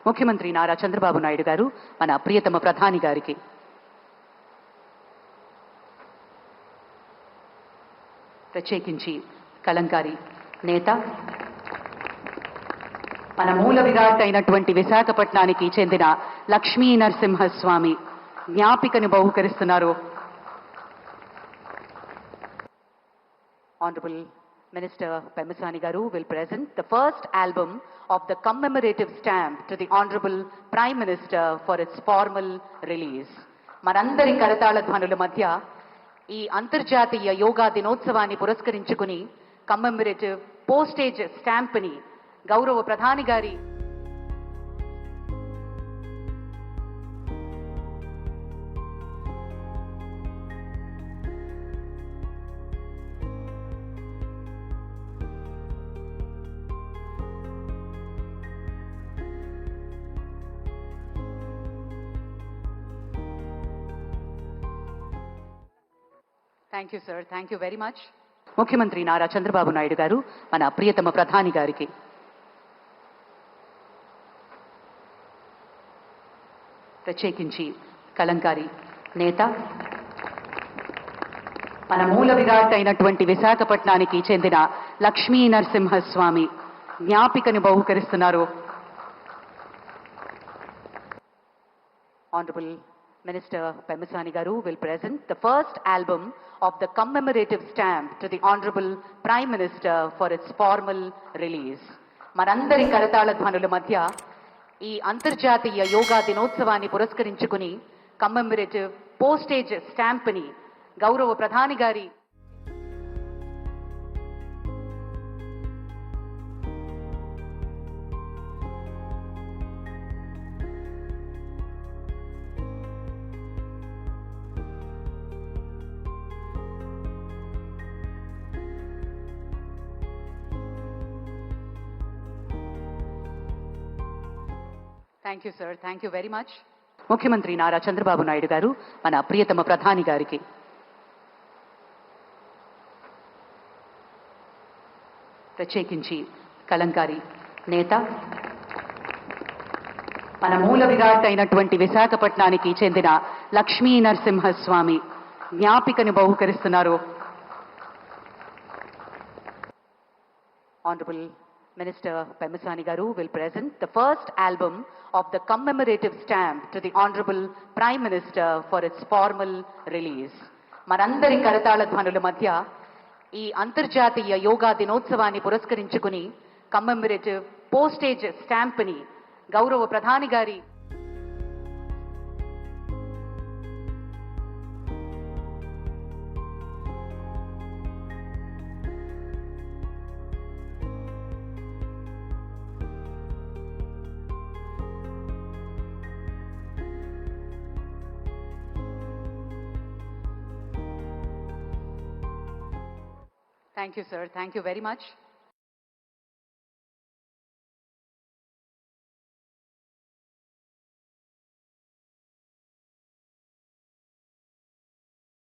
ముఖ్యమంత్రి నారా చంద్రబాబు నాయుడు గారు మన ప్రియతమ ప్రధాని గారికి ప్రత్యేకించి కలంకారి నేత మన మూల విరాట్ అయినటువంటి విశాఖపట్నానికి చెందిన Lakshmi Narasimhaswamy జ్ఞాపికను బహుకరిస్తున్నారు. Honorable Minister Pemasani Garu will present the first album of the commemorative stamp to the Honorable Prime Minister for its formal release. మనందరి కరతాళ ధ్వనుల మధ్య ఈ అంతర్జాతీయ యోగా దినోత్సవాన్ని పురస్కరించుకుని కమ్మెమరేటివ్ పోస్టేజ్ స్టాంప్ని గౌరవ ప్రధాని గారి thank you sir, thank you very much. ముఖ్యమంత్రి నారా చంద్రబాబు నాయుడు గారు మన ప్రియతమ ప్రధాని గారికి ప్రత్యేకించి కలంకారి నేత మన మూల విరాట్ అయినటువంటి విశాఖపట్నానికి చెందిన Lakshmi Narasimhaswamy జ్ఞాపికను బహుకరిస్తున్నారు. Honorable Minister Pemasani Garu will present the first album of the commemorative stamp to the Honorable Prime Minister for its formal release. మనందరి కరతాళ ధ్వనుల మధ్య ఈ అంతర్జాతీయ యోగా దినోత్సవాన్ని పురస్కరించుకుని కమ్మెమరేటివ్ పోస్టేజ్ స్టాంప్ని గౌరవ ప్రధాని గారి thank you sir, thank you very much. ముఖ్యమంత్రి నారా చంద్రబాబు నాయుడు గారు మన ప్రియతమ ప్రధాని గారికి ప్రత్యేకించి కలంకారి నేత మన మూల విరాట్ అయినటువంటి విశాఖపట్నానికి చెందిన Lakshmi Narasimhaswamy జ్ఞాపికను బహుకరిస్తున్నారు. Honorable Minister Pemasani Garu will present the first album of the commemorative stamp to the Honorable Prime Minister for its formal release. మనందరి కరతాళ ధ్వనుల మధ్య ఈ అంతర్జాతీయ యోగా దినోత్సవాన్ని పురస్కరించుకుని కమ్మెమరేటివ్ పోస్టేజ్ స్టాంప్ని గౌరవ ప్రధాని గారి thank you sir, thank you very much.